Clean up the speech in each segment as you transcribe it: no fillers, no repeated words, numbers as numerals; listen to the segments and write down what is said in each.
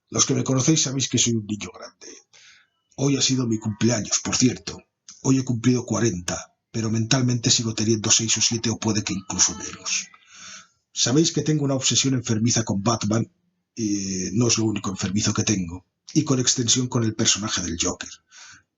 Los que me conocéis sabéis que soy un niño grande. Hoy ha sido mi cumpleaños, por cierto. Hoy he cumplido 40, pero mentalmente sigo teniendo 6 o 7 o puede que incluso menos. Sabéis que tengo una obsesión enfermiza con Batman, y no es lo único enfermizo que tengo, y con extensión con el personaje del Joker.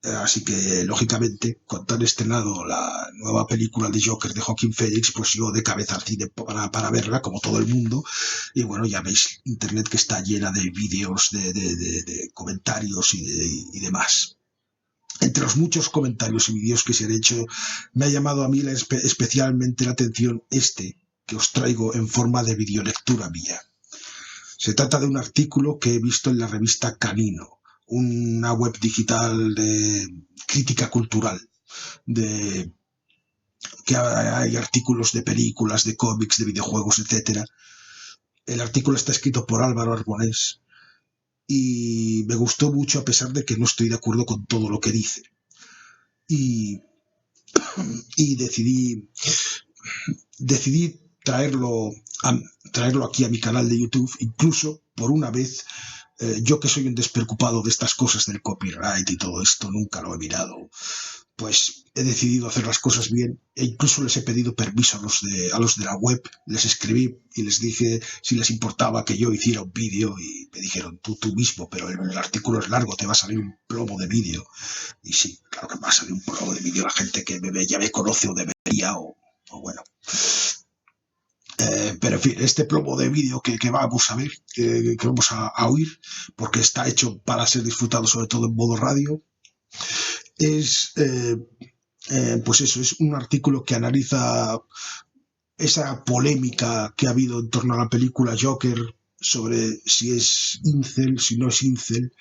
Así que, lógicamente, cuando han estrenado la nueva película de Joker de Joaquin Phoenix, pues yo de cabeza al cine para verla, como todo el mundo. Y bueno, ya veis, internet que está llena de vídeos, de comentarios y demás. Entre los muchos comentarios y vídeos que se han hecho, me ha llamado a mí especialmente la atención que os traigo en forma de videolectura mía. Se trata de un artículo que he visto en la revista Canino, una web digital de crítica cultural, de que hay artículos de películas, de cómics, de videojuegos, etcétera. El artículo está escrito por Álvaro Arbonés y me gustó mucho a pesar de que no estoy de acuerdo con todo lo que dice. Y decidí traerlo aquí a mi canal de YouTube, incluso por una vez. Yo que soy un despreocupado de estas cosas del copyright y todo esto, nunca lo he mirado, pues he decidido hacer las cosas bien e incluso les he pedido permiso a los de la web. Les escribí y les dije si les importaba que yo hiciera un vídeo y me dijeron tú mismo, pero el artículo es largo, te va a salir un plomo de vídeo. Y sí, claro que me va a salir un plomo de vídeo, la gente que ya me conoce o debería o bueno. Pero en fin, este plomo de vídeo que vamos a ver, que vamos a oír, porque está hecho para ser disfrutado sobre todo en modo radio, es pues eso, es un artículo que analiza esa polémica que ha habido en torno a la película Joker sobre si es incel, si no es incel.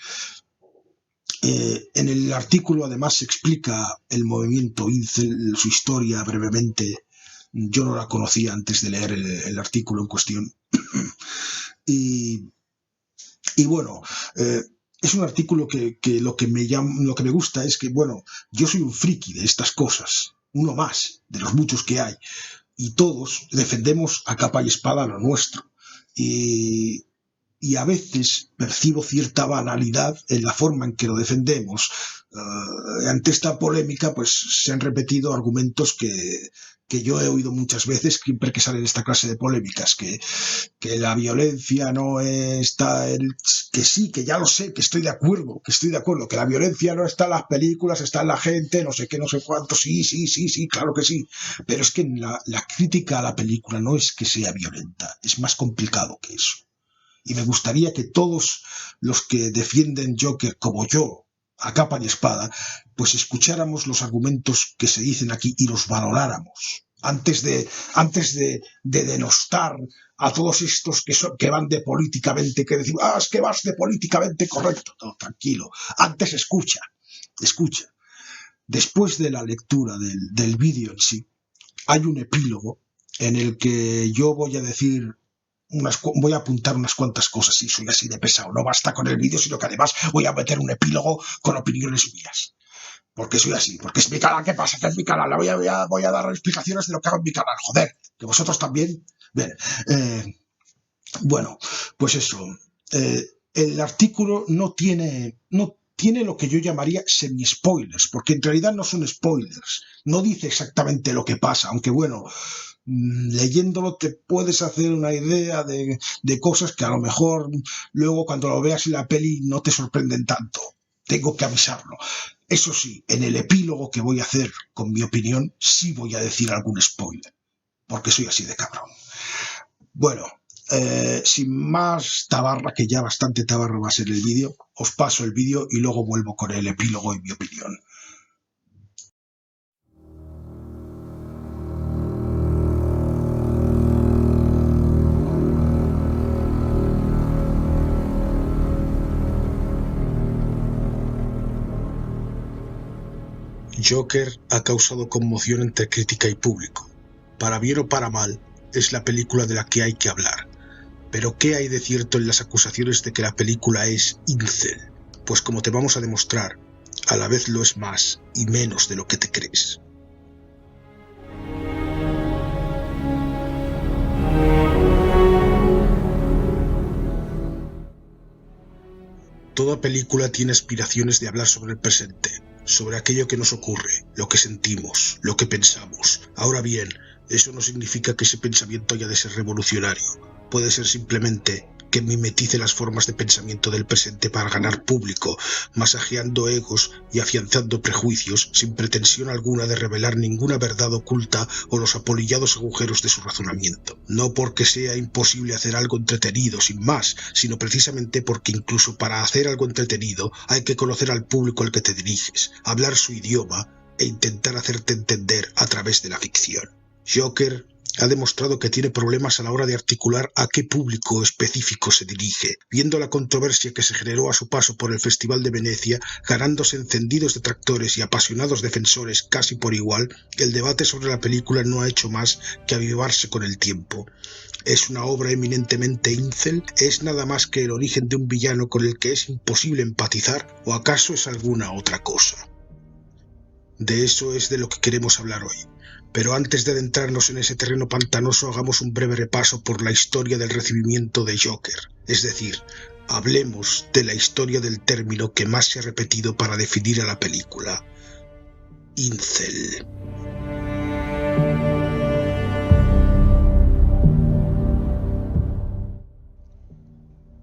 En el artículo además se explica el movimiento incel, su historia brevemente. Yo no la conocía antes de leer el artículo en cuestión. y bueno, es un artículo que lo que me gusta es que, bueno, yo soy un friki de estas cosas, uno más de los muchos que hay, y todos defendemos a capa y espada lo nuestro. Y a veces percibo cierta banalidad en la forma en que lo defendemos. Ante esta polémica, pues se han repetido argumentos que yo he oído muchas veces siempre que salen esta clase de polémicas, que la violencia no está que sí, que ya lo sé, que estoy de acuerdo, que la violencia no está en las películas, está en la gente, no sé qué, no sé cuánto, sí, claro que sí, pero es que la crítica a la película no es que sea violenta, es más complicado que eso. Y me gustaría que todos los que defienden Joker como yo, a capa y espada, pues escucháramos los argumentos que se dicen aquí y los valoráramos antes de denostar a todos estos que van de políticamente, que decimos, es que vas de políticamente correcto. No, tranquilo, antes escucha. Después de la lectura del vídeo en sí, hay un epílogo en el que yo voy a decir voy a apuntar unas cuantas cosas. Sí, soy así de pesado, no basta con el vídeo, sino que además voy a meter un epílogo con opiniones mías, porque soy así, porque es mi canal. ¿Qué pasa? Que es mi canal, voy a dar explicaciones de lo que hago en mi canal, joder, que vosotros también. Bien, bueno, pues eso, el artículo no tiene lo que yo llamaría semi-spoilers, porque en realidad no son spoilers, no dice exactamente lo que pasa, aunque bueno, leyéndolo te puedes hacer una idea de cosas que a lo mejor luego cuando lo veas en la peli no te sorprenden tanto. Tengo que avisarlo. Eso sí, en el epílogo que voy a hacer con mi opinión sí voy a decir algún spoiler, porque soy así de cabrón. Bueno, sin más tabarra, que ya bastante tabarra va a ser el vídeo, os paso el vídeo y luego vuelvo con el epílogo y mi opinión. Joker ha causado conmoción entre crítica y público. Para bien o para mal, es la película de la que hay que hablar. Pero ¿qué hay de cierto en las acusaciones de que la película es incel? Pues como te vamos a demostrar, a la vez lo es más y menos de lo que te crees. Toda película tiene aspiraciones de hablar sobre el presente, sobre aquello que nos ocurre, lo que sentimos, lo que pensamos. Ahora bien, eso no significa que ese pensamiento haya de ser revolucionario. Puede ser simplemente que mimetice las formas de pensamiento del presente para ganar público, masajeando egos y afianzando prejuicios, sin pretensión alguna de revelar ninguna verdad oculta o los apolillados agujeros de su razonamiento. No porque sea imposible hacer algo entretenido sin más, sino precisamente porque incluso para hacer algo entretenido hay que conocer al público al que te diriges, hablar su idioma e intentar hacerte entender a través de la ficción. Joker ha demostrado que tiene problemas a la hora de articular a qué público específico se dirige, viendo la controversia que se generó a su paso por el Festival de Venecia, ganándose encendidos detractores y apasionados defensores casi por igual. El debate sobre la película no ha hecho más que avivarse con el tiempo. ¿Es una obra eminentemente incel? ¿Es nada más que el origen de un villano con el que es imposible empatizar? ¿O acaso es alguna otra cosa? De eso es de lo que queremos hablar hoy. Pero antes de adentrarnos en ese terreno pantanoso, hagamos un breve repaso por la historia del recibimiento de Joker. Es decir, hablemos de la historia del término que más se ha repetido para definir a la película: incel.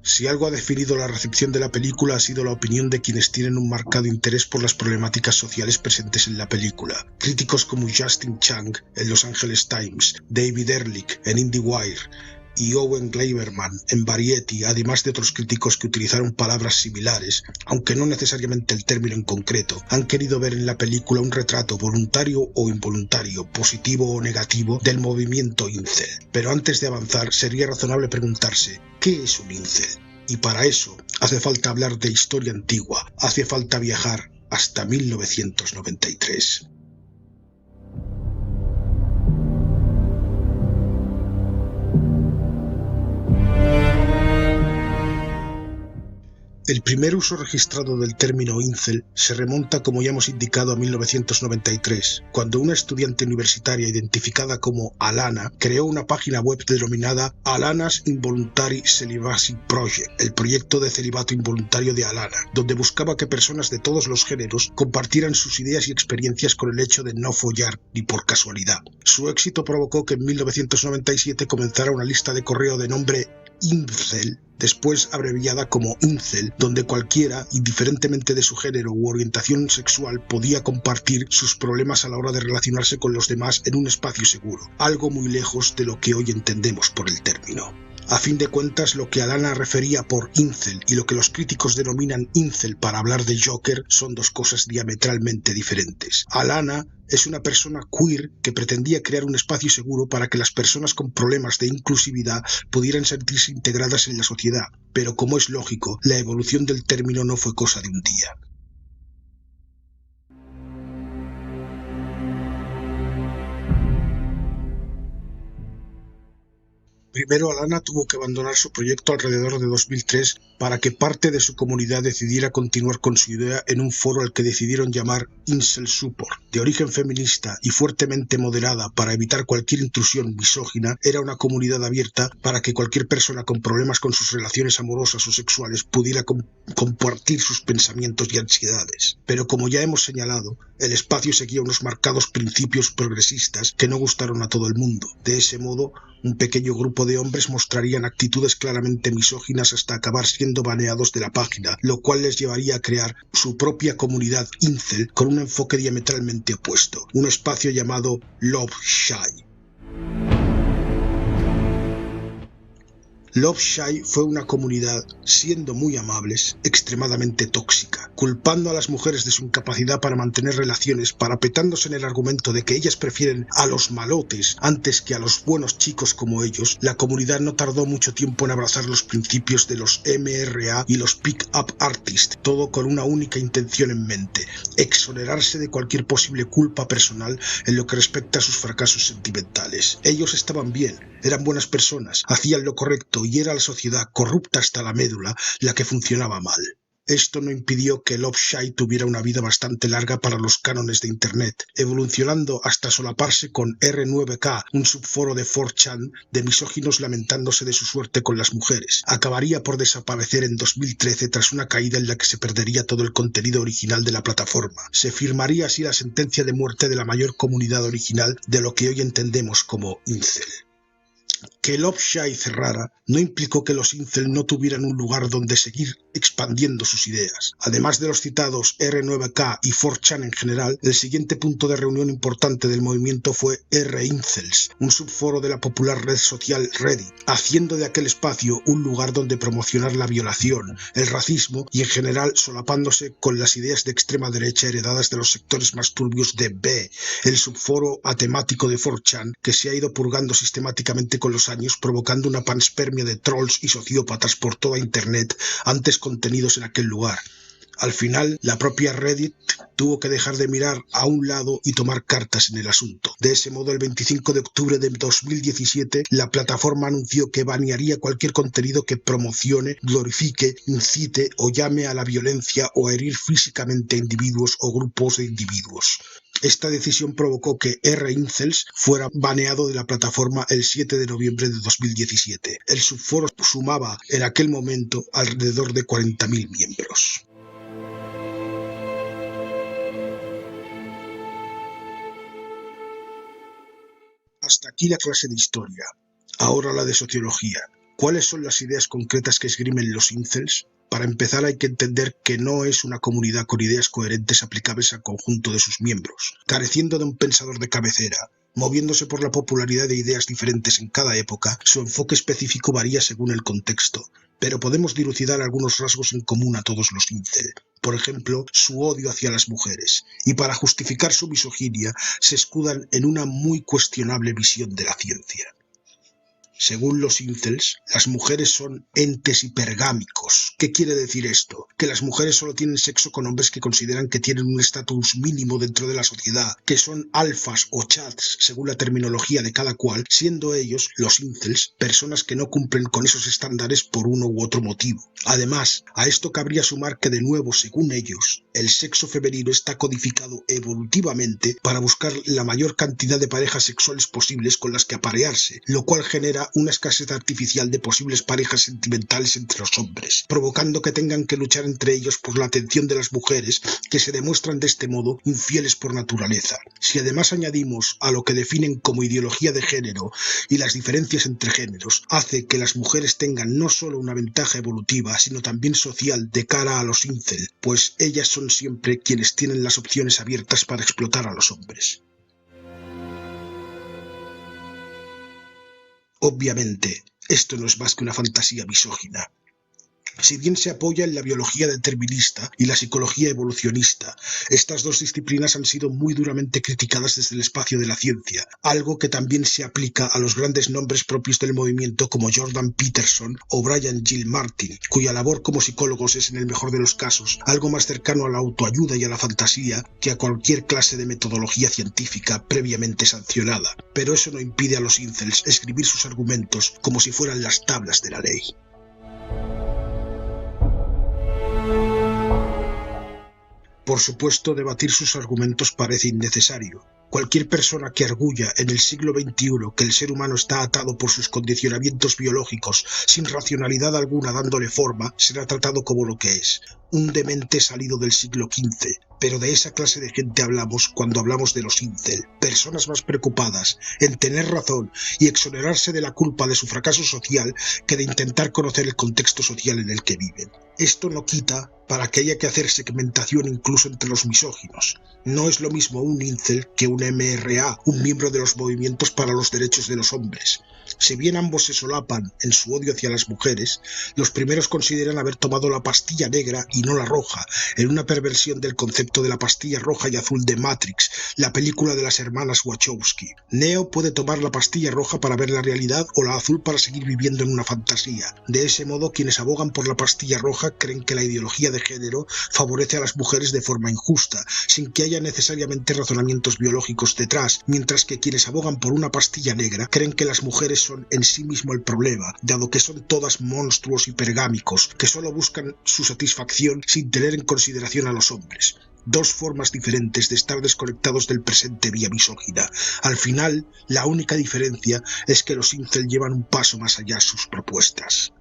Si algo ha definido la recepción de la película ha sido la opinión de quienes tienen un marcado interés por las problemáticas sociales presentes en la película. Críticos como Justin Chang en Los Angeles Times, David Ehrlich en IndieWire y Owen Gleiberman en Variety, además de otros críticos que utilizaron palabras similares, aunque no necesariamente el término en concreto, han querido ver en la película un retrato voluntario o involuntario, positivo o negativo, del movimiento incel. Pero antes de avanzar, sería razonable preguntarse: ¿qué es un incel? Y para eso hace falta hablar de historia antigua, hace falta viajar hasta 1993. El primer uso registrado del término incel se remonta, como ya hemos indicado, a 1993, cuando una estudiante universitaria identificada como Alana creó una página web denominada Alana's Involuntary Celibacy Project, el proyecto de celibato involuntario de Alana, donde buscaba que personas de todos los géneros compartieran sus ideas y experiencias con el hecho de no follar ni por casualidad. Su éxito provocó que en 1997 comenzara una lista de correo de nombre Incel, después abreviada como Incel, donde cualquiera, indiferentemente de su género u orientación sexual, podía compartir sus problemas a la hora de relacionarse con los demás en un espacio seguro, algo muy lejos de lo que hoy entendemos por el término. A fin de cuentas, lo que Alana refería por incel y lo que los críticos denominan incel para hablar de Joker son dos cosas diametralmente diferentes. Alana es una persona queer que pretendía crear un espacio seguro para que las personas con problemas de inclusividad pudieran sentirse integradas en la sociedad, pero como es lógico, la evolución del término no fue cosa de un día. Primero, Alana tuvo que abandonar su proyecto alrededor de 2003 para que parte de su comunidad decidiera continuar con su idea en un foro al que decidieron llamar Incel Support. De origen feminista y fuertemente moderada para evitar cualquier intrusión misógina, era una comunidad abierta para que cualquier persona con problemas con sus relaciones amorosas o sexuales pudiera compartir sus pensamientos y ansiedades. Pero como ya hemos señalado, el espacio seguía unos marcados principios progresistas que no gustaron a todo el mundo. De ese modo, un pequeño grupo de hombres mostrarían actitudes claramente misóginas hasta acabar siendo baneados de la página, lo cual les llevaría a crear su propia comunidad incel con un enfoque diametralmente opuesto, un espacio llamado Love Shy. Love Shy fue una comunidad, siendo muy amables, extremadamente tóxica, culpando a las mujeres de su incapacidad para mantener relaciones, parapetándose en el argumento de que ellas prefieren a los malotes antes que a los buenos chicos como ellos. La comunidad no tardó mucho tiempo en abrazar los principios de los MRA y los Pick-up Artists, todo con una única intención en mente: exonerarse de cualquier posible culpa personal en lo que respecta a sus fracasos sentimentales. Ellos estaban bien, eran buenas personas, hacían lo correcto y era la sociedad corrupta hasta la médula la que funcionaba mal. Esto no impidió que Lovechild tuviera una vida bastante larga para los cánones de Internet, evolucionando hasta solaparse con R9K, un subforo de 4chan de misóginos lamentándose de su suerte con las mujeres. Acabaría por desaparecer en 2013 tras una caída en la que se perdería todo el contenido original de la plataforma. Se firmaría así la sentencia de muerte de la mayor comunidad original de lo que hoy entendemos como incel. Que Lovechild cerrara no implicó que los incel no tuvieran un lugar donde seguir expandiendo sus ideas. Además de los citados R9K y 4chan en general, el siguiente punto de reunión importante del movimiento fue R-Incels, un subforo de la popular red social Reddit, haciendo de aquel espacio un lugar donde promocionar la violación, el racismo y en general solapándose con las ideas de extrema derecha heredadas de los sectores más turbios de B, el subforo atemático de 4chan que se ha ido purgando sistemáticamente con los años, provocando una panspermia de trolls y sociópatas por toda Internet antes contenidos en aquel lugar. Al final, la propia Reddit tuvo que dejar de mirar a un lado y tomar cartas en el asunto. De ese modo, el 25 de octubre de 2017, la plataforma anunció que banearía cualquier contenido que promocione, glorifique, incite o llame a la violencia o a herir físicamente a individuos o grupos de individuos. Esta decisión provocó que R-Incels fuera baneado de la plataforma el 7 de noviembre de 2017. El subforo sumaba en aquel momento alrededor de 40.000 miembros. Hasta aquí la clase de historia. Ahora la de sociología. ¿Cuáles son las ideas concretas que esgrimen los incels? Para empezar hay que entender que no es una comunidad con ideas coherentes aplicables al conjunto de sus miembros, careciendo de un pensador de cabecera. Moviéndose por la popularidad de ideas diferentes en cada época, su enfoque específico varía según el contexto, pero podemos dilucidar algunos rasgos en común a todos los incel. Por ejemplo, su odio hacia las mujeres, y para justificar su misoginia se escudan en una muy cuestionable visión de la ciencia. Según los incels, las mujeres son entes hipergámicos. ¿Qué quiere decir esto? Que las mujeres solo tienen sexo con hombres que consideran que tienen un estatus mínimo dentro de la sociedad, que son alfas o chats, según la terminología de cada cual, siendo ellos, los incels, personas que no cumplen con esos estándares por uno u otro motivo. Además, a esto cabría sumar que de nuevo, según ellos, el sexo femenino está codificado evolutivamente para buscar la mayor cantidad de parejas sexuales posibles con las que aparearse, lo cual genera una escasez artificial de posibles parejas sentimentales entre los hombres, provocando que tengan que luchar entre ellos por la atención de las mujeres, que se demuestran de este modo infieles por naturaleza. Si además añadimos a lo que definen como ideología de género y las diferencias entre géneros, hace que las mujeres tengan no solo una ventaja evolutiva, sino también social de cara a los incel, pues ellas son siempre quienes tienen las opciones abiertas para explotar a los hombres. Obviamente, esto no es más que una fantasía misógina. Si bien se apoya en la biología determinista y la psicología evolucionista, estas dos disciplinas han sido muy duramente criticadas desde el espacio de la ciencia, algo que también se aplica a los grandes nombres propios del movimiento como Jordan Peterson o Brian Gill Martin, cuya labor como psicólogos es en el mejor de los casos algo más cercano a la autoayuda y a la fantasía que a cualquier clase de metodología científica previamente sancionada. Pero eso no impide a los incels escribir sus argumentos como si fueran las tablas de la ley. Por supuesto, debatir sus argumentos parece innecesario. Cualquier persona que arguya en el siglo XXI que el ser humano está atado por sus condicionamientos biológicos, sin racionalidad alguna dándole forma, será tratado como lo que es, un demente salido del siglo XV. Pero de esa clase de gente hablamos cuando hablamos de los incel, personas más preocupadas en tener razón y exonerarse de la culpa de su fracaso social que de intentar conocer el contexto social en el que viven. Esto no quita para que haya que hacer segmentación incluso entre los misóginos. No es lo mismo un incel que un MRA, un miembro de los movimientos para los derechos de los hombres. Si bien ambos se solapan en su odio hacia las mujeres, los primeros consideran haber tomado la pastilla negra y no la roja, en una perversión del concepto de la pastilla roja y azul de Matrix, la película de las hermanas Wachowski. Neo puede tomar la pastilla roja para ver la realidad o la azul para seguir viviendo en una fantasía. De ese modo, quienes abogan por la pastilla roja creen que la ideología de género favorece a las mujeres de forma injusta, sin que haya necesariamente razonamientos biológicos detrás, mientras que quienes abogan por una pastilla negra creen que las mujeres mujeres son en sí mismo el problema, dado que son todas monstruos hipergámicos que solo buscan su satisfacción sin tener en consideración a los hombres. Dos formas diferentes de estar desconectados del presente vía misógina. Al final, la única diferencia es que los incel llevan un paso más allá sus propuestas.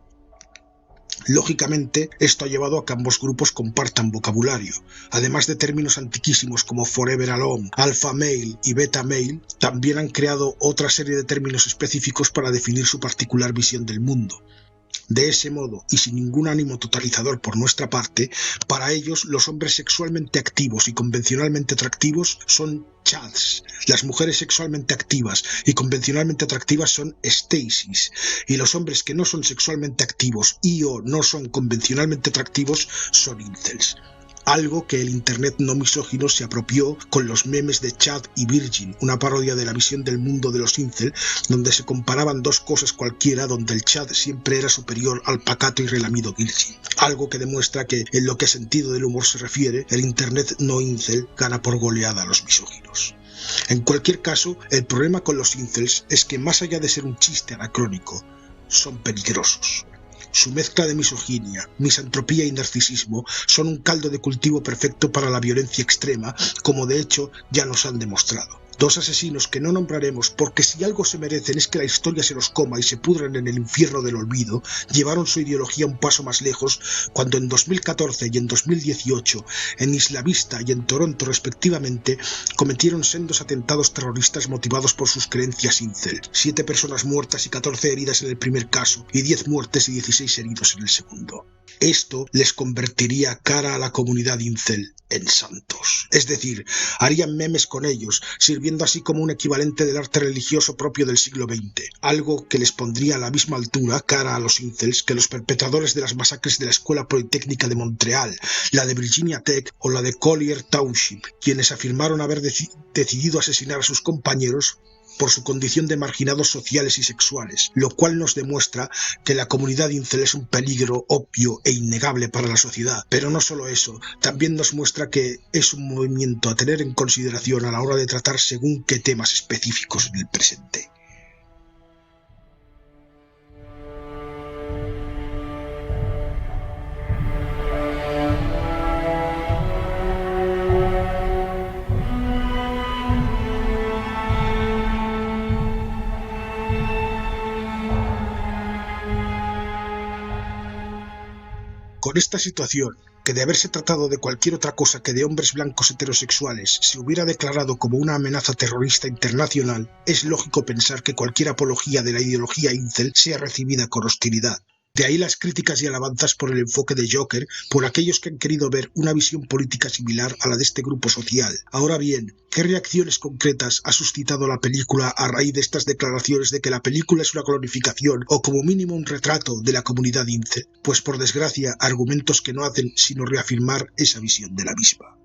Lógicamente, esto ha llevado a que ambos grupos compartan vocabulario. Además de términos antiquísimos como Forever Alone, Alpha Male y Beta Male, también han creado otra serie de términos específicos para definir su particular visión del mundo. De ese modo, y sin ningún ánimo totalizador por nuestra parte, para ellos los hombres sexualmente activos y convencionalmente atractivos son chads, las mujeres sexualmente activas y convencionalmente atractivas son stasis, y los hombres que no son sexualmente activos y o no son convencionalmente atractivos son incels. Algo que el internet no misógino se apropió con los memes de Chad y Virgin, una parodia de la visión del mundo de los incel, donde se comparaban dos cosas cualquiera, donde el Chad siempre era superior al pacato y relamido Virgin. Algo que demuestra que, en lo que sentido del humor se refiere, el internet no incel gana por goleada a los misóginos. En cualquier caso, el problema con los incels es que, más allá de ser un chiste anacrónico, son peligrosos. Su mezcla de misoginia, misantropía y narcisismo son un caldo de cultivo perfecto para la violencia extrema, como de hecho ya nos han demostrado. Dos asesinos que no nombraremos porque si algo se merecen es que la historia se los coma y se pudran en el infierno del olvido, llevaron su ideología un paso más lejos cuando en 2014 y en 2018, en Isla Vista y en Toronto respectivamente, cometieron sendos atentados terroristas motivados por sus creencias incel. 7 personas muertas y 14 heridas en el primer caso, y 10 muertes y 16 heridos en el segundo. Esto les convertiría cara a la comunidad incel en santos. Es decir, harían memes con ellos, sirviendo así como un equivalente del arte religioso propio del siglo XX, algo que les pondría a la misma altura cara a los incels que los perpetradores de las masacres de la Escuela Politécnica de Montreal, la de Virginia Tech o la de Collier Township, quienes afirmaron haber decidido asesinar a sus compañeros por su condición de marginados sociales y sexuales, lo cual nos demuestra que la comunidad incel es un peligro obvio e innegable para la sociedad. Pero no solo eso, también nos muestra que es un movimiento a tener en consideración a la hora de tratar según qué temas específicos en el presente. Con esta situación, que de haberse tratado de cualquier otra cosa que de hombres blancos heterosexuales se hubiera declarado como una amenaza terrorista internacional, es lógico pensar que cualquier apología de la ideología incel sea recibida con hostilidad. De ahí las críticas y alabanzas por el enfoque de Joker por aquellos que han querido ver una visión política similar a la de este grupo social. Ahora bien, ¿qué reacciones concretas ha suscitado la película a raíz de estas declaraciones de que la película es una glorificación o como mínimo un retrato de la comunidad incel? Pues por desgracia, argumentos que no hacen sino reafirmar esa visión de la misma.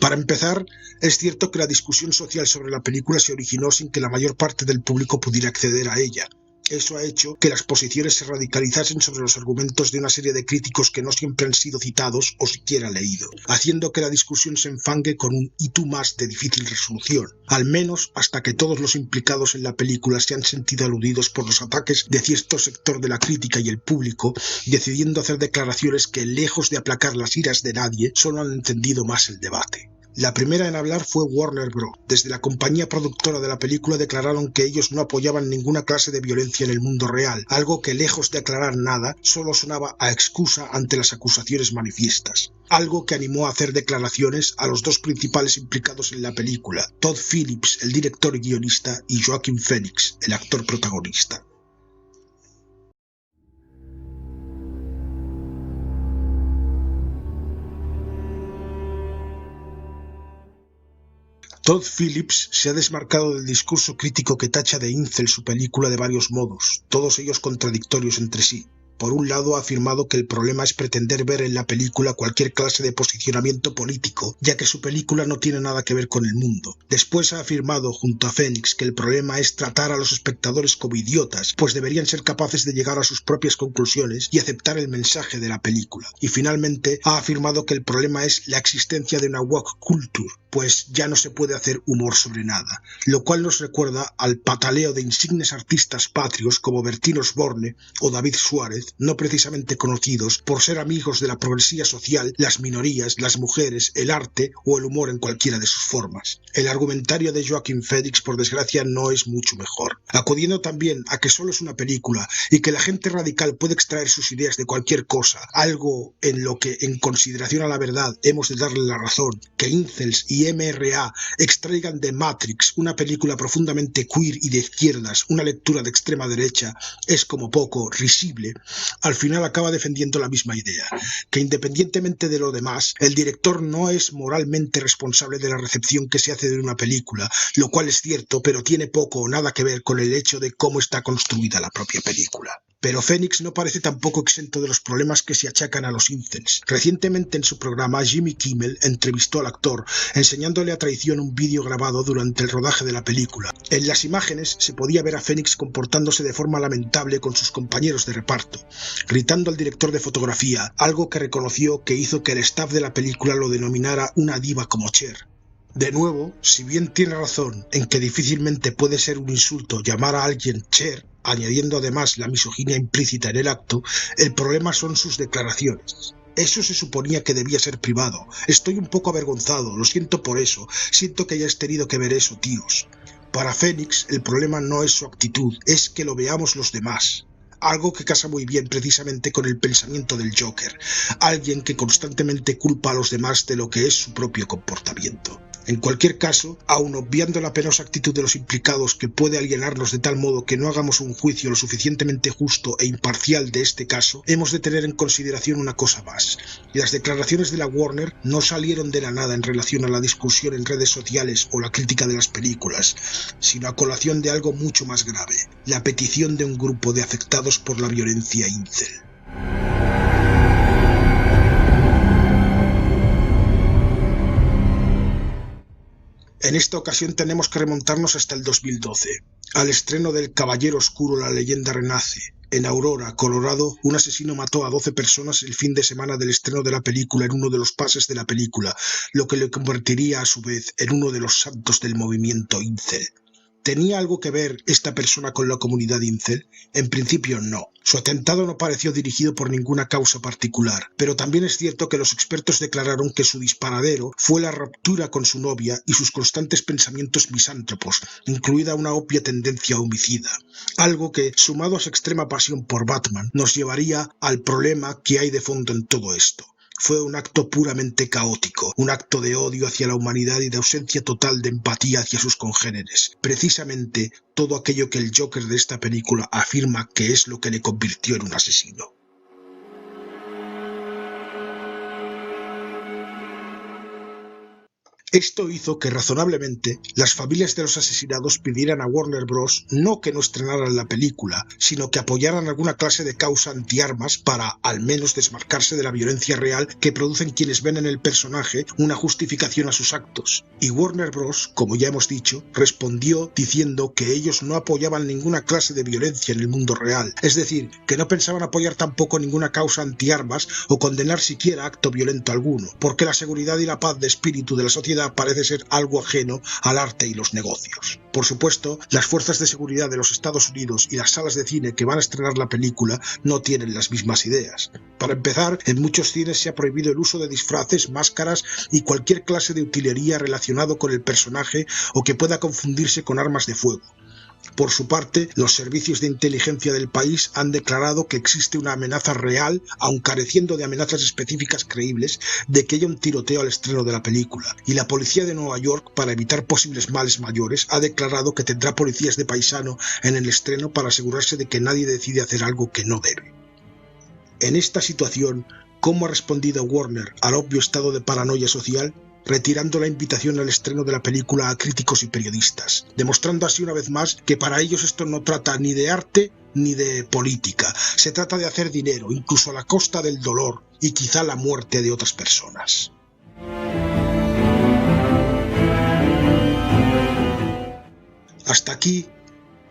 Para empezar, es cierto que la discusión social sobre la película se originó sin que la mayor parte del público pudiera acceder a ella. Eso ha hecho que las posiciones se radicalizasen sobre los argumentos de una serie de críticos que no siempre han sido citados o siquiera leído, haciendo que la discusión se enfangue con un y tú más de difícil resolución, al menos hasta que todos los implicados en la película se han sentido aludidos por los ataques de cierto sector de la crítica y el público, decidiendo hacer declaraciones que, lejos de aplacar las iras de nadie, solo han encendido más el debate. La primera en hablar fue Warner Bros. Desde la compañía productora de la película declararon que ellos no apoyaban ninguna clase de violencia en el mundo real, algo que, lejos de aclarar nada, solo sonaba a excusa ante las acusaciones manifiestas. Algo que animó a hacer declaraciones a los dos principales implicados en la película, Todd Phillips, el director y guionista, y Joaquin Phoenix, el actor protagonista. Todd Phillips se ha desmarcado del discurso crítico que tacha de incel su película de varios modos, todos ellos contradictorios entre sí. Por un lado, ha afirmado que el problema es pretender ver en la película cualquier clase de posicionamiento político, ya que su película no tiene nada que ver con el mundo. Después ha afirmado, junto a Phoenix, que el problema es tratar a los espectadores como idiotas, pues deberían ser capaces de llegar a sus propias conclusiones y aceptar el mensaje de la película. Y finalmente, ha afirmado que el problema es la existencia de una woke culture, pues ya no se puede hacer humor sobre nada, lo cual nos recuerda al pataleo de insignes artistas patrios como Bertín Osborne o David Suárez, no precisamente conocidos por ser amigos de la progresía social, las minorías, las mujeres, el arte o el humor en cualquiera de sus formas. El argumentario de Joaquin Phoenix, por desgracia, no es mucho mejor, acudiendo también a que solo es una película y que la gente radical puede extraer sus ideas de cualquier cosa, algo en lo que, en consideración a la verdad, hemos de darle la razón, que incels y MRA extraigan de Matrix, una película profundamente queer y de izquierdas, una lectura de extrema derecha, es como poco risible. Al final acaba defendiendo la misma idea, que independientemente de lo demás, el director no es moralmente responsable de la recepción que se hace de una película, lo cual es cierto, pero tiene poco o nada que ver con el hecho de cómo está construida la propia película. Pero Phoenix no parece tampoco exento de los problemas que se achacan a los incels. Recientemente en su programa, Jimmy Kimmel entrevistó al actor, enseñándole a traición un vídeo grabado durante el rodaje de la película. En las imágenes se podía ver a Phoenix comportándose de forma lamentable con sus compañeros de reparto, gritando al director de fotografía, algo que reconoció que hizo que el staff de la película lo denominara una diva como Cher. De nuevo, si bien tiene razón en que difícilmente puede ser un insulto llamar a alguien Cher, añadiendo además la misoginia implícita en el acto, el problema son sus declaraciones. Eso se suponía que debía ser privado. Estoy un poco avergonzado, lo siento por eso, siento que hayáis tenido que ver eso, tíos. Para Phoenix, el problema no es su actitud, es que lo veamos los demás. Algo que casa muy bien precisamente con el pensamiento del Joker, alguien que constantemente culpa a los demás de lo que es su propio comportamiento. En cualquier caso, aun obviando la penosa actitud de los implicados que puede alienarnos de tal modo que no hagamos un juicio lo suficientemente justo e imparcial de este caso, hemos de tener en consideración una cosa más. Las declaraciones de la Warner no salieron de la nada en relación a la discusión en redes sociales o la crítica de las películas, sino a colación de algo mucho más grave, la petición de un grupo de afectados por la violencia incel. En esta ocasión tenemos que remontarnos hasta el 2012, al estreno del Caballero Oscuro, la leyenda renace. En Aurora, Colorado, un asesino mató a 12 personas el fin de semana del estreno de la película en uno de los pases de la película, lo que le convertiría a su vez en uno de los santos del movimiento incel. ¿Tenía algo que ver esta persona con la comunidad incel? En principio no. Su atentado no pareció dirigido por ninguna causa particular, pero también es cierto que los expertos declararon que su disparadero fue la ruptura con su novia y sus constantes pensamientos misántropos, incluida una obvia tendencia homicida. Algo que, sumado a su extrema pasión por Batman, nos llevaría al problema que hay de fondo en todo esto. Fue un acto puramente caótico, un acto de odio hacia la humanidad y de ausencia total de empatía hacia sus congéneres. Precisamente todo aquello que el Joker de esta película afirma que es lo que le convirtió en un asesino. Esto hizo que razonablemente las familias de los asesinados pidieran a Warner Bros. No que no estrenaran la película, sino que apoyaran alguna clase de causa antiarmas para, al menos, desmarcarse de la violencia real que producen quienes ven en el personaje una justificación a sus actos. Y Warner Bros., como ya hemos dicho, respondió diciendo que ellos no apoyaban ninguna clase de violencia en el mundo real, es decir, que no pensaban apoyar tampoco ninguna causa antiarmas o condenar siquiera acto violento alguno, porque la seguridad y la paz de espíritu de la sociedad parece ser algo ajeno al arte y los negocios. Por supuesto, las fuerzas de seguridad de los Estados Unidos y las salas de cine que van a estrenar la película no tienen las mismas ideas. Para empezar, en muchos cines se ha prohibido el uso de disfraces, máscaras y cualquier clase de utilería relacionado con el personaje o que pueda confundirse con armas de fuego. Por su parte, los servicios de inteligencia del país han declarado que existe una amenaza real, aun careciendo de amenazas específicas creíbles, de que haya un tiroteo al estreno de la película. Y la policía de Nueva York, para evitar posibles males mayores, ha declarado que tendrá policías de paisano en el estreno para asegurarse de que nadie decide hacer algo que no debe. En esta situación, ¿cómo ha respondido Warner al obvio estado de paranoia social? retirando la invitación al estreno de la película a críticos y periodistas, demostrando así una vez más que para ellos esto no trata ni de arte ni de política, se trata de hacer dinero, incluso a la costa del dolor y quizá la muerte de otras personas. Hasta aquí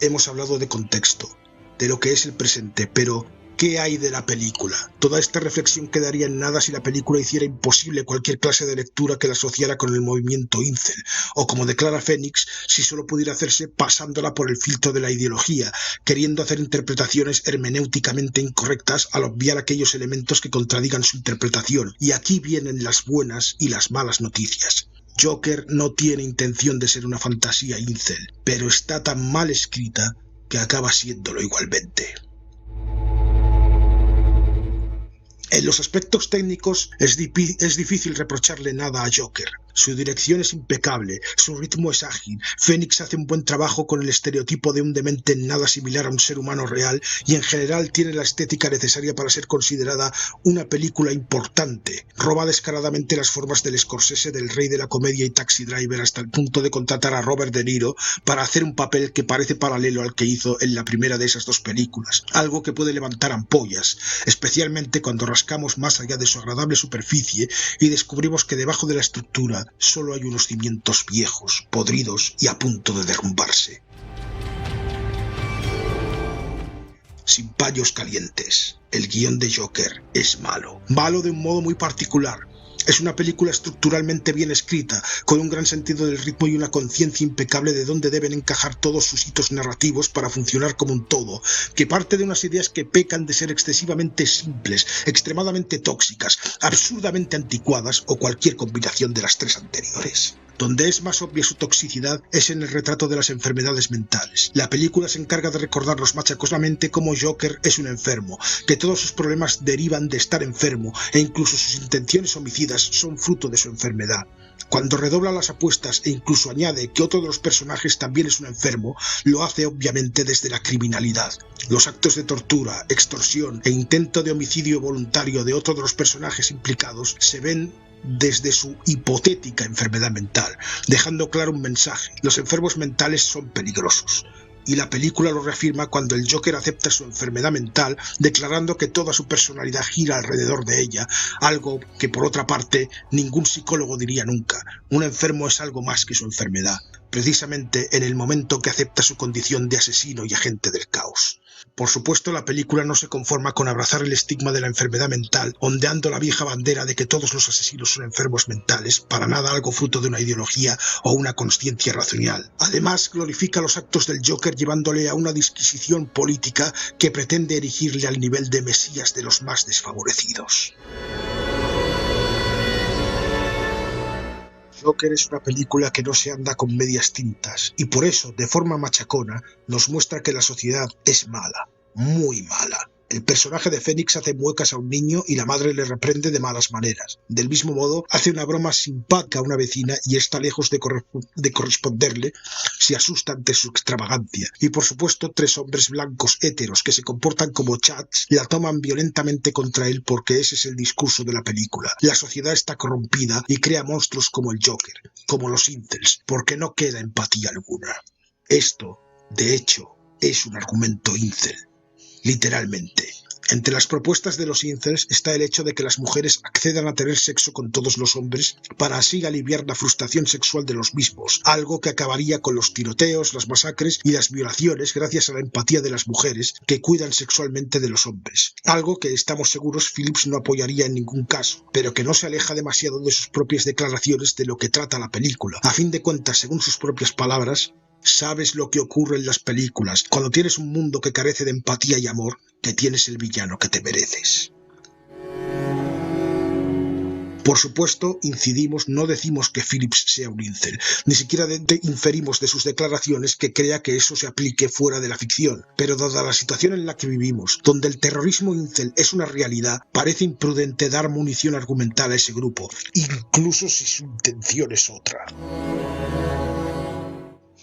hemos hablado de contexto, de lo que es el presente, pero ¿qué hay de la película? Toda esta reflexión quedaría en nada si la película hiciera imposible cualquier clase de lectura que la asociara con el movimiento incel, o como declara Phoenix, si solo pudiera hacerse pasándola por el filtro de la ideología, queriendo hacer interpretaciones hermenéuticamente incorrectas al obviar aquellos elementos que contradigan su interpretación. Y aquí vienen las buenas y las malas noticias. Joker no tiene intención de ser una fantasía incel, pero está tan mal escrita que acaba siéndolo igualmente. En los aspectos técnicos es difícil reprocharle nada a Joker. Su dirección es impecable, su ritmo es ágil, Phoenix hace un buen trabajo con el estereotipo de un demente nada similar a un ser humano real y en general tiene la estética necesaria para ser considerada una película importante. Roba descaradamente las formas del Scorsese, del rey de la comedia y Taxi Driver, hasta el punto de contratar a Robert De Niro para hacer un papel que parece paralelo al que hizo en la primera de esas dos películas, algo que puede levantar ampollas, especialmente cuando rascamos más allá de su agradable superficie y descubrimos que debajo de la estructura solo hay unos cimientos viejos, podridos y a punto de derrumbarse. Sin paños calientes, el guión de Joker es malo. Malo de un modo muy particular. Es una película estructuralmente bien escrita, con un gran sentido del ritmo y una conciencia impecable de dónde deben encajar todos sus hitos narrativos para funcionar como un todo, que parte de unas ideas que pecan de ser excesivamente simples, extremadamente tóxicas, absurdamente anticuadas o cualquier combinación de las tres anteriores. Donde es más obvia su toxicidad es en el retrato de las enfermedades mentales. La película se encarga de recordarnos machacosamente cómo Joker es un enfermo, que todos sus problemas derivan de estar enfermo e incluso sus intenciones homicidas son fruto de su enfermedad. Cuando redobla las apuestas e incluso añade que otro de los personajes también es un enfermo, lo hace obviamente desde la criminalidad. Los actos de tortura, extorsión e intento de homicidio voluntario de otro de los personajes implicados se ven desde su hipotética enfermedad mental, dejando claro un mensaje: los enfermos mentales son peligrosos. Y la película lo reafirma cuando el Joker acepta su enfermedad mental, declarando que toda su personalidad gira alrededor de ella, algo que por otra parte ningún psicólogo diría nunca. Un enfermo es algo más que su enfermedad, precisamente en el momento que acepta su condición de asesino y agente del caos. Por supuesto, la película no se conforma con abrazar el estigma de la enfermedad mental, ondeando la vieja bandera de que todos los asesinos son enfermos mentales, para nada algo fruto de una ideología o una consciencia racional. Además, glorifica los actos del Joker llevándole a una disquisición política que pretende erigirle al nivel de mesías de los más desfavorecidos. Joker es una película que no se anda con medias tintas y por eso, de forma machacona, nos muestra que la sociedad es mala, muy mala. El personaje de Phoenix hace muecas a un niño y la madre le reprende de malas maneras. Del mismo modo, hace una broma simpática a una vecina y está lejos de corresponderle, se asusta ante su extravagancia. Y por supuesto, tres hombres blancos héteros que se comportan como chats la toman violentamente contra él porque ese es el discurso de la película. La sociedad está corrompida y crea monstruos como el Joker, como los incels, porque no queda empatía alguna. Esto, de hecho, es un argumento incel. Literalmente. Entre las propuestas de los incels está el hecho de que las mujeres accedan a tener sexo con todos los hombres para así aliviar la frustración sexual de los mismos, algo que acabaría con los tiroteos, las masacres y las violaciones gracias a la empatía de las mujeres que cuidan sexualmente de los hombres, algo que estamos seguros Phillips no apoyaría en ningún caso, pero que no se aleja demasiado de sus propias declaraciones de lo que trata la película. A fin de cuentas, según sus propias palabras, sabes lo que ocurre en las películas, cuando tienes un mundo que carece de empatía y amor, que tienes el villano que te mereces. Por supuesto, incidimos, no decimos que Phillips sea un incel, ni siquiera inferimos de sus declaraciones que crea que eso se aplique fuera de la ficción, pero dada la situación en la que vivimos, donde el terrorismo incel es una realidad, parece imprudente dar munición argumental a ese grupo, incluso si su intención es otra.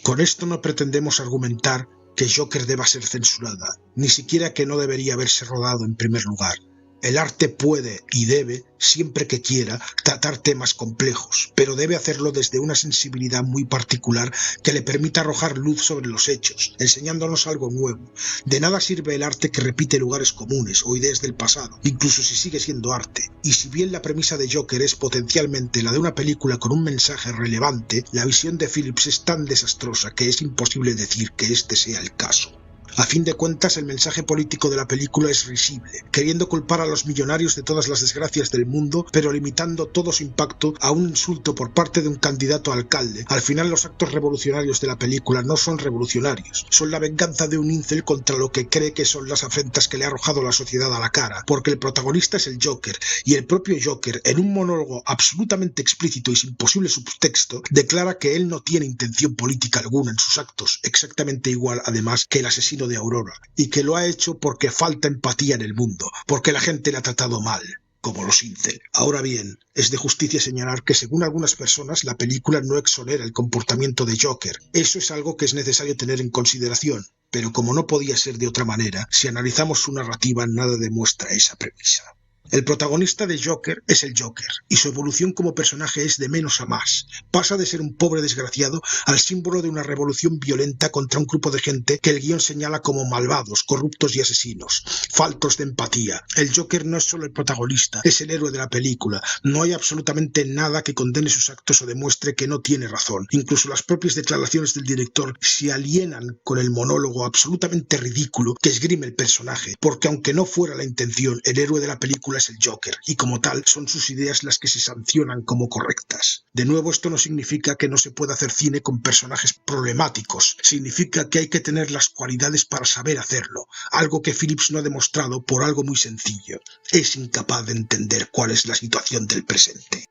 Con esto no pretendemos argumentar que Joker deba ser censurada, ni siquiera que no debería haberse rodado en primer lugar. El arte puede y debe, siempre que quiera, tratar temas complejos, pero debe hacerlo desde una sensibilidad muy particular que le permita arrojar luz sobre los hechos, enseñándonos algo nuevo. De nada sirve el arte que repite lugares comunes o ideas del pasado, incluso si sigue siendo arte. Y si bien la premisa de Joker es potencialmente la de una película con un mensaje relevante, la visión de Phillips es tan desastrosa que es imposible decir que este sea el caso. A fin de cuentas, el mensaje político de la película es risible, queriendo culpar a los millonarios de todas las desgracias del mundo, pero limitando todo su impacto a un insulto por parte de un candidato a alcalde. Al final, los actos revolucionarios de la película no son revolucionarios, son la venganza de un incel contra lo que cree que son las afrentas que le ha arrojado la sociedad a la cara, porque el protagonista es el Joker, y el propio Joker, en un monólogo absolutamente explícito y sin posible subtexto, declara que él no tiene intención política alguna en sus actos, exactamente igual además que el asesino de Aurora, y que lo ha hecho porque falta empatía en el mundo, porque la gente le ha tratado mal, como los incel. Ahora bien, es de justicia señalar que según algunas personas la película no exonera el comportamiento de Joker. Eso es algo que es necesario tener en consideración, pero como no podía ser de otra manera, si analizamos su narrativa nada demuestra esa premisa. El protagonista de Joker es el Joker, y su evolución como personaje es de menos a más. Pasa de ser un pobre desgraciado al símbolo de una revolución violenta contra un grupo de gente que el guión señala como malvados, corruptos y asesinos, faltos de empatía. El Joker no es solo el protagonista, es el héroe de la película. No hay absolutamente nada que condene sus actos o demuestre que no tiene razón. Incluso las propias declaraciones del director se alienan con el monólogo absolutamente ridículo que esgrime el personaje, porque aunque no fuera la intención, el héroe de la película es el Joker, y como tal son sus ideas las que se sancionan como correctas. De nuevo, esto no significa que no se pueda hacer cine con personajes problemáticos, significa que hay que tener las cualidades para saber hacerlo, algo que Phillips no ha demostrado por algo muy sencillo: es incapaz de entender cuál es la situación del presente.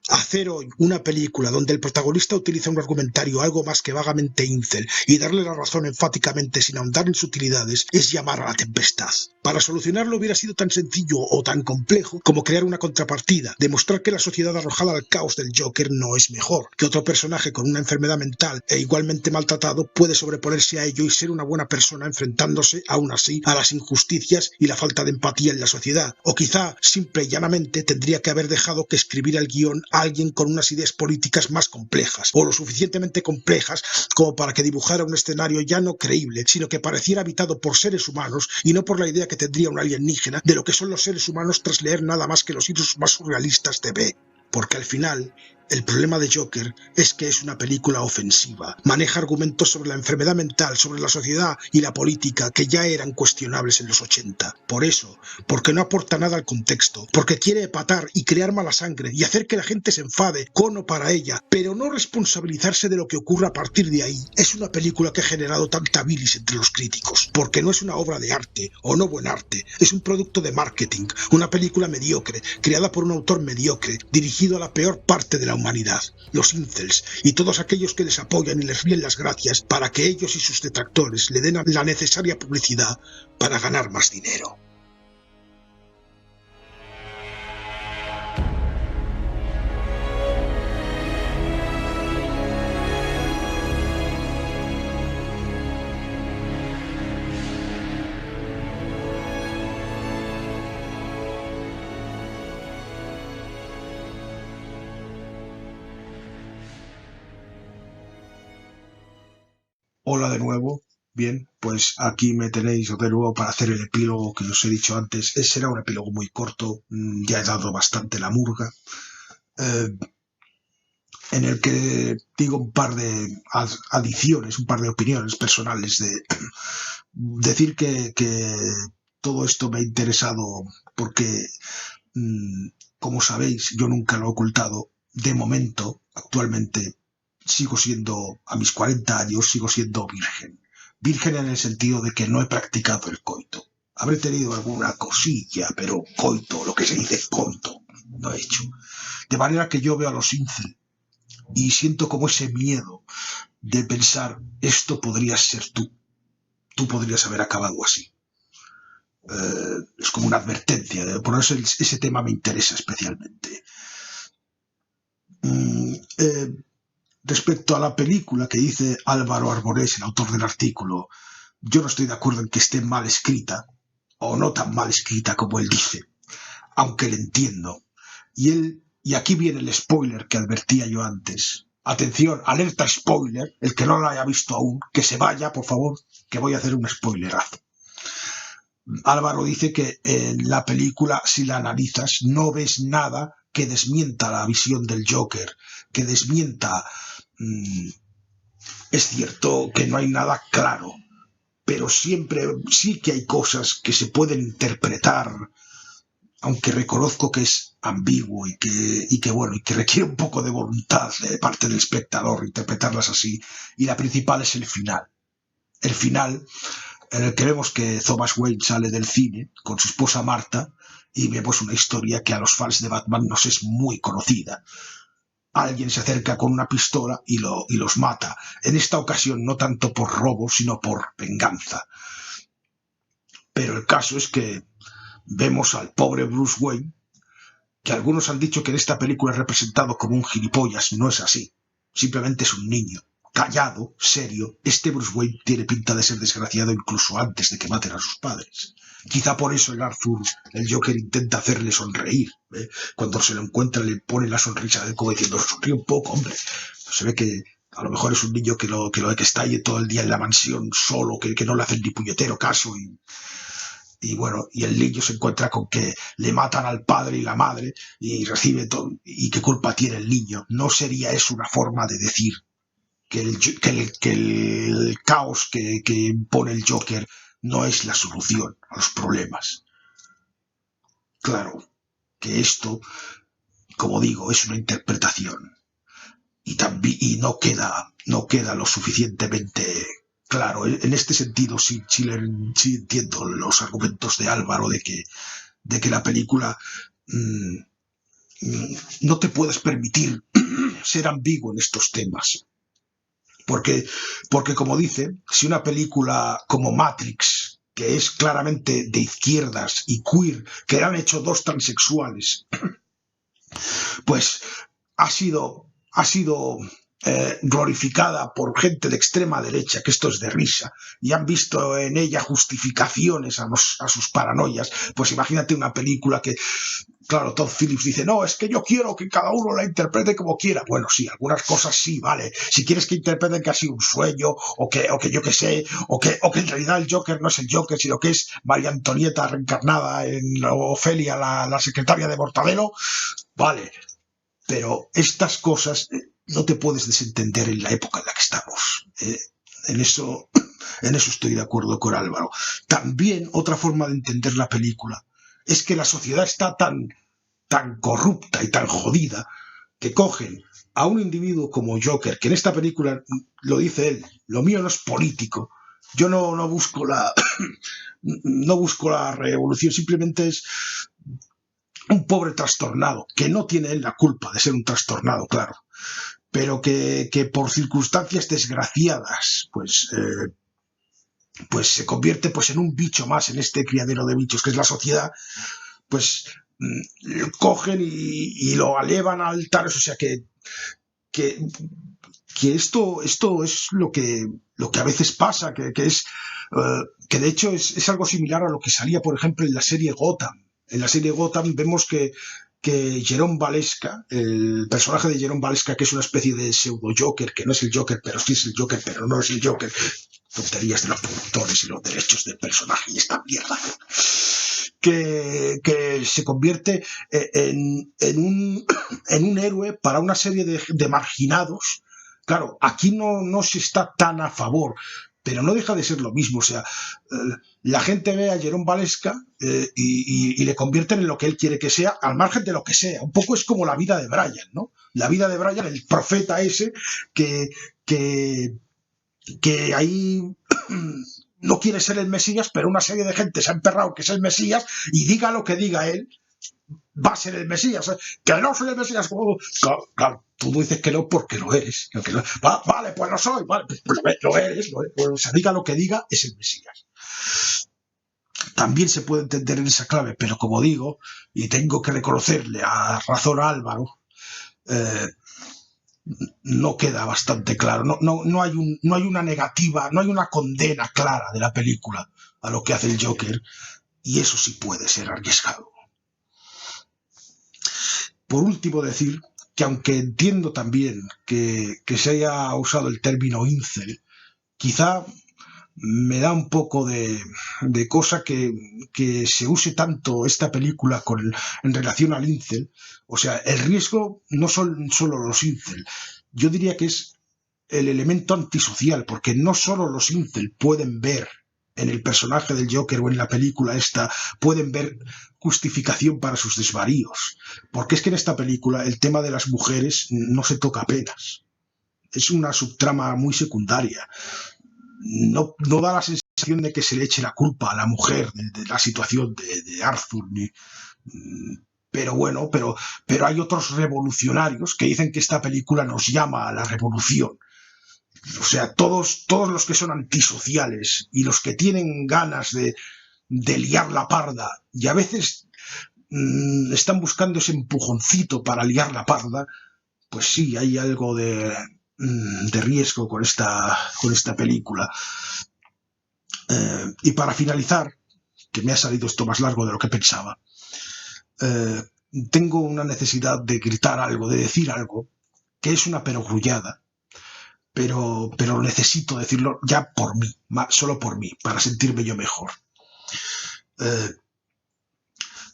Hacer hoy una película donde el protagonista utiliza un argumentario algo más que vagamente incel y darle la razón enfáticamente sin ahondar en sutilidades es llamar a la tempestad. Para solucionarlo hubiera sido tan sencillo o tan complejo como crear una contrapartida, demostrar que la sociedad arrojada al caos del Joker no es mejor, que otro personaje con una enfermedad mental e igualmente maltratado puede sobreponerse a ello y ser una buena persona enfrentándose aún así a las injusticias y la falta de empatía en la sociedad. O quizá simple y llanamente tendría que haber dejado que escribiera el guión alguien con unas ideas políticas más complejas, o lo suficientemente complejas como para que dibujara un escenario ya no creíble, sino que pareciera habitado por seres humanos y no por la idea que tendría un alienígena de lo que son los seres humanos tras leer nada más que los hitos más surrealistas de B. Porque al final, el problema de Joker es que es una película ofensiva. Maneja argumentos sobre la enfermedad mental, sobre la sociedad y la política que ya eran cuestionables en los 80. Por eso, porque no aporta nada al contexto, porque quiere epatar y crear mala sangre y hacer que la gente se enfade con o para ella, pero no responsabilizarse de lo que ocurra a partir de ahí. Es una película que ha generado tanta bilis entre los críticos, porque no es una obra de arte, o no buen arte, es un producto de marketing, una película mediocre, creada por un autor mediocre, dirigido a la peor parte de la humanidad, los incels y todos aquellos que les apoyan y les ríen las gracias para que ellos y sus detractores le den la necesaria publicidad para ganar más dinero. Hola de nuevo. Bien, pues aquí me tenéis de nuevo para hacer el epílogo que os he dicho antes. Será un epílogo muy corto, ya he dado bastante la murga, en el que digo un par de adiciones, un par de opiniones personales de decir que todo esto me ha interesado porque, como sabéis, yo nunca lo he ocultado. De momento, actualmente, sigo siendo, a mis 40 años, sigo siendo virgen. Virgen en el sentido de que no he practicado el coito. Habré tenido alguna cosilla, pero coito, lo que se dice coito, no he hecho. De manera que yo veo a los incel y siento como ese miedo de pensar, esto podrías ser tú. Tú podrías haber acabado así. Es como una advertencia. Por eso ese tema me interesa especialmente. Respecto a la película que dice Álvaro Arbonés, el autor del artículo, yo no estoy de acuerdo en que esté mal escrita. o no tan mal escrita como él dice, aunque le entiendo. Y aquí viene el spoiler que advertía yo antes. Atención, alerta spoiler, el que no lo haya visto aún, que se vaya, por favor, que voy a hacer un spoilerazo. Álvaro dice que en la película, si la analizas, no ves nada que desmienta la visión del Joker, que desmienta... es cierto que no hay nada claro, pero siempre sí que hay cosas que se pueden interpretar, aunque reconozco que es ambiguo y que requiere un poco de voluntad de parte del espectador interpretarlas así. Y la principal es el final. El final en el que vemos que Thomas Wayne sale del cine con su esposa Marta y vemos una historia que a los fans de Batman nos es muy conocida. Alguien se acerca con una pistola y los mata. En esta ocasión no tanto por robo, sino por venganza. Pero el caso es que vemos al pobre Bruce Wayne, que algunos han dicho que en esta película es representado como un gilipollas. No es así. Simplemente es un niño. Callado, serio. Este Bruce Wayne tiene pinta de ser desgraciado incluso antes de que maten a sus padres. Quizá por eso el Joker intenta hacerle sonreír. Cuando se lo encuentra le pone la sonrisa de como diciendo, sonríe un poco, hombre. Se ve que a lo mejor es un niño que está ahí todo el día en la mansión solo, que no le hacen ni puñetero caso y bueno, y el niño se encuentra con que le matan al padre y la madre y recibe todo. ¿Y qué culpa tiene el niño? ¿No sería eso una forma de decir que el caos que impone el Joker no es la solución a los problemas? Claro que esto, como digo, es una interpretación y no queda lo suficientemente claro. En este sentido sí entiendo los argumentos de Álvaro de que la película no te puedes permitir ser ambiguo en estos temas. Porque como dice, si una película como Matrix, que es claramente de izquierdas y queer, que han hecho dos transexuales, pues ha sido glorificada por gente de extrema derecha, que esto es de risa, y han visto en ella justificaciones a sus paranoias, pues imagínate una película que, claro, Todd Phillips dice, no, es que yo quiero que cada uno la interprete como quiera. Bueno, sí, algunas cosas sí, vale. Si quieres que interpreten que ha sido un sueño, o que yo qué sé, o que en realidad el Joker no es el Joker, sino que es María Antonieta reencarnada en Ofelia, la secretaria de Mortadelo, vale. Pero estas cosas no te puedes desentender en la época en la que estamos. En eso estoy de acuerdo con Álvaro. También otra forma de entender la película es que la sociedad está tan corrupta y tan jodida que cogen a un individuo como Joker, que en esta película lo dice él, lo mío no es político, yo no busco no busco la revolución, simplemente es un pobre trastornado, que no tiene él la culpa de ser un trastornado, claro, pero que por circunstancias desgraciadas, pues se convierte pues en un bicho más en este criadero de bichos que es la sociedad, pues cogen y lo elevan a altares, o sea que esto es lo que a veces pasa, que es que de hecho es algo similar a lo que salía, por ejemplo, en la serie Gotham. En la serie Gotham vemos que Jerome Valeska, el personaje de Jerome Valeska, que es una especie de pseudo Joker, que no es el Joker, pero sí es el Joker, pero no es el Joker. Tonterías de los productores y los derechos del personaje y esta mierda. Que se convierte en un héroe para una serie de marginados. Claro, aquí no se está tan a favor, pero no deja de ser lo mismo. O sea, la gente ve a Jerome Valeska y le convierten en lo que él quiere que sea, al margen de lo que sea. Un poco es como la vida de Brian, ¿no? La vida de Brian, el profeta ese que ahí no quiere ser el Mesías, pero una serie de gente se ha emperrado que es el Mesías y diga lo que diga él, va a ser el Mesías. Que no soy el Mesías. Claro, tú dices que no porque lo eres. Vale, pues no soy. Vale, pues lo eres. Pues, o sea, diga lo que diga, es el Mesías. También se puede entender en esa clave, pero como digo, y tengo que reconocerle a razón a Álvaro, no queda bastante claro, no hay una negativa, no hay una condena clara de la película a lo que hace el Joker, y eso sí puede ser arriesgado. Por último, decir que aunque entiendo también que se haya usado el término incel, quizá me da un poco de cosa que se use tanto esta película en relación al incel. O sea, el riesgo no son solo los incel, yo diría que es el elemento antisocial, porque no solo los incel pueden ver en el personaje del Joker o en la película esta, pueden ver justificación para sus desvaríos, porque es que en esta película el tema de las mujeres no se toca apenas, es una subtrama muy secundaria, no da la sensación de que se le eche la culpa a la mujer de la situación de Arthur, pero bueno, pero hay otros revolucionarios que dicen que esta película nos llama a la revolución. O sea, todos los que son antisociales y los que tienen ganas de liar la parda y a veces están buscando ese empujoncito para liar la parda, pues sí, hay algo de riesgo con esta película. Y para finalizar, que me ha salido esto más largo de lo que pensaba, tengo una necesidad de gritar algo, de decir algo, que es una perogrullada, pero necesito decirlo ya por mí, solo por mí, para sentirme yo mejor.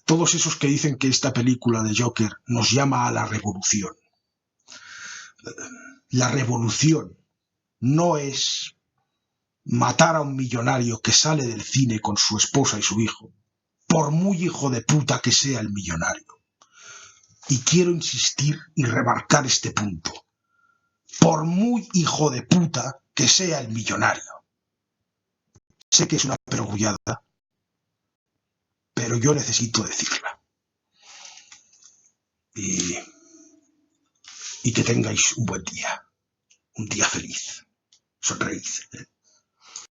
Todos esos que dicen que esta película de Joker nos llama a la revolución. La revolución no es matar a un millonario que sale del cine con su esposa y su hijo, por muy hijo de puta que sea el millonario. Y quiero insistir y remarcar este punto. Por muy hijo de puta que sea el millonario. Sé que es una perogrullada, pero yo necesito decirla. Y que tengáis un buen día. Un día feliz. Sonreíd.